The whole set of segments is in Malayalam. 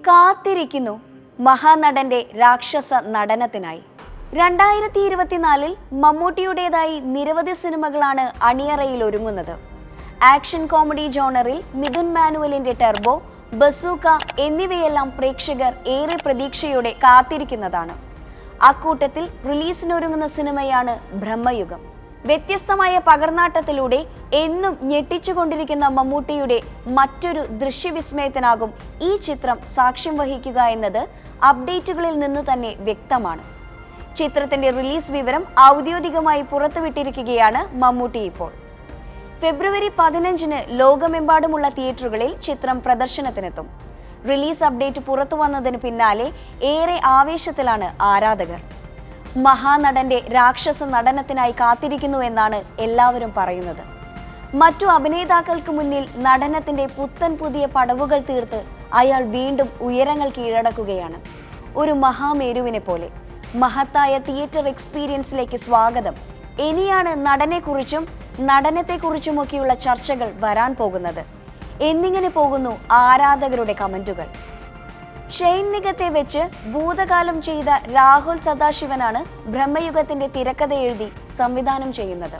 കാത്തിരിക്കുന്നു മഹാനടന്റെ രാക്ഷസ നടനത്തിനായി. 2024 മമ്മൂട്ടിയുടേതായി നിരവധി സിനിമകളാണ് അണിയറയിൽ ഒരുങ്ങുന്നത്. ആക്ഷൻ കോമഡി ജോണറിൽ മിഥുൻ മാനുവലിന്റെ ടെർബോ, ബസൂക്ക എന്നിവയെല്ലാം പ്രേക്ഷകർ ഏറെ പ്രതീക്ഷയോടെ കാത്തിരിക്കുന്നതാണ്. അക്കൂട്ടത്തിൽ റിലീസിനൊരുങ്ങുന്ന സിനിമയാണ് ബ്രഹ്മയുഗം. വ്യത്യസ്തമായ പകർന്നാട്ടത്തിലൂടെ എന്നും ഞെട്ടിച്ചുകൊണ്ടിരിക്കുന്ന മമ്മൂട്ടിയുടെ മറ്റൊരു ദൃശ്യവിസ്മയത്തിനാകും ഈ ചിത്രം സാക്ഷ്യം വഹിക്കുക എന്നത് അപ്ഡേറ്റുകളിൽ നിന്നു തന്നെ വ്യക്തമാണ്. ചിത്രത്തിന്റെ റിലീസ് വിവരം ഔദ്യോഗികമായി പുറത്തുവിട്ടിരിക്കുകയാണ് മമ്മൂട്ടി ഇപ്പോൾ. ഫെബ്രുവരി 15-ന് ലോകമെമ്പാടുമുള്ള തിയേറ്ററുകളിൽ ചിത്രം പ്രദർശനത്തിനെത്തും. റിലീസ് അപ്ഡേറ്റ് പുറത്തു വന്നതിന് പിന്നാലെ ഏറെ ആവേശത്തിലാണ് ആരാധകർ. മഹാനടന്റെ രാക്ഷസ നടനത്തിനായി കാത്തിരിക്കുന്നു എന്നാണ് എല്ലാവരും പറയുന്നത്. മറ്റു അഭിനേതാക്കൾക്ക് മുന്നിൽ നടനത്തിന്റെ പുത്തൻ പുതിയ പടവുകൾ തീർത്ത് അയാൾ വീണ്ടും ഉയരങ്ങൾ കീഴടക്കുകയാണ്. ഒരു മഹാമേരുവിനെ പോലെ. മഹത്തായ തിയേറ്റർ എക്സ്പീരിയൻസിലേക്ക് സ്വാഗതം. ഇനിയാണ് നടനെക്കുറിച്ചും നടനത്തെക്കുറിച്ചുമൊക്കെയുള്ള ചർച്ചകൾ വരാൻ പോകുന്നത്. എന്നിങ്ങനെ പോകുന്നു ആരാധകരുടെ കമന്റുകൾ. ഷെയ്ൻ നിഗത്തെ വെച്ച് ഭൂതകാലം ചെയ്ത രാഹുൽ സദാശിവനാണ് ബ്രഹ്മയുഗത്തിന്റെ തിരക്കഥ എഴുതി സംവിധാനം ചെയ്യുന്നത്.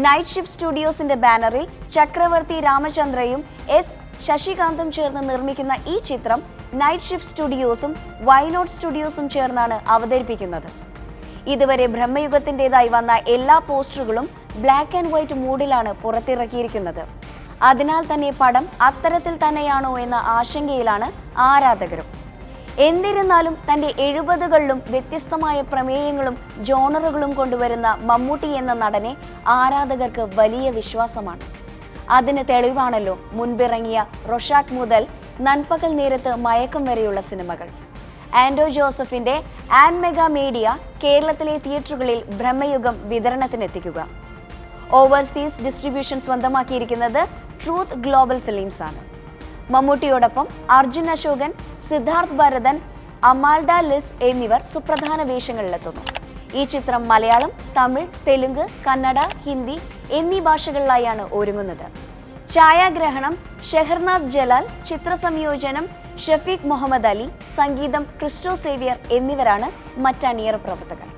നൈറ്റ് ഷിഫ്റ്റ് സ്റ്റുഡിയോസിന്റെ ബാനറിൽ ചക്രവർത്തി രാമചന്ദ്രയും എസ് ശശികാന്തും ചേർന്ന് നിർമ്മിക്കുന്ന ഈ ചിത്രം നൈറ്റ് ഷിഫ്റ്റ് സ്റ്റുഡിയോസും വൈനോട്ട് സ്റ്റുഡിയോസും ചേർന്നാണ് അവതരിപ്പിക്കുന്നത്. ഇതുവരെ ബ്രഹ്മയുഗത്തിൻ്റെതായി വന്ന എല്ലാ പോസ്റ്ററുകളും ബ്ലാക്ക് ആൻഡ് വൈറ്റ് മൂഡിലാണ് പുറത്തിറക്കിയിരിക്കുന്നത്. അതിനാൽ തന്നെ പടം അത്തരത്തിൽ തന്നെയാണോ എന്ന ആശങ്കയിലാണ് ആരാധകരും. എന്നിരുന്നാലും തൻ്റെ 70കളിലും വ്യത്യസ്തമായ പ്രമേയങ്ങളും ജോണറുകളും കൊണ്ടുവരുന്ന മമ്മൂട്ടി എന്ന നടനെ ആരാധകർക്ക് വലിയ വിശ്വാസമാണ്. അതിന് തെളിവാണല്ലോ മുൻപിറങ്ങിയ റൊഷാക്ക് മുതൽ നൻപകൽ നേരത്ത് മയക്കം വരെയുള്ള സിനിമകൾ. ആൻഡോ ജോസഫിന്റെ ആൻഡ് മെഗാ മീഡിയ കേരളത്തിലെ തിയേറ്ററുകളിൽ ബ്രഹ്മയുഗം വിതരണത്തിനെത്തിക്കുക. ഓവർസീസ് ഡിസ്ട്രിബ്യൂഷൻ സ്വന്തമാക്കിയിരിക്കുന്നത് ട്രൂത്ത് ഗ്ലോബൽ ഫിലിംസ് ആണ്. മമ്മൂട്ടിയോടൊപ്പം അർജുൻ അശോകൻ, സിദ്ധാർത്ഥ് ഭരതൻ, അമാൽഡ ലിസ് എന്നിവർ സുപ്രധാന വേഷങ്ങളിലെത്തുന്നു. ഈ ചിത്രം മലയാളം, തമിഴ്, തെലുങ്ക്, കന്നഡ, ഹിന്ദി എന്നീ ഭാഷകളിലായാണ് ഒരുങ്ങുന്നത്. ഛായാഗ്രഹണം ഷെഹർനാഥ് ജലാൽ, ചിത്രസംയോജനം ഷഫീഖ് മുഹമ്മദ് അലി, സംഗീതം ക്രിസ്റ്റോ സേവിയർ എന്നിവരാണ് മറ്റ് അണിയറ പ്രവർത്തകർ.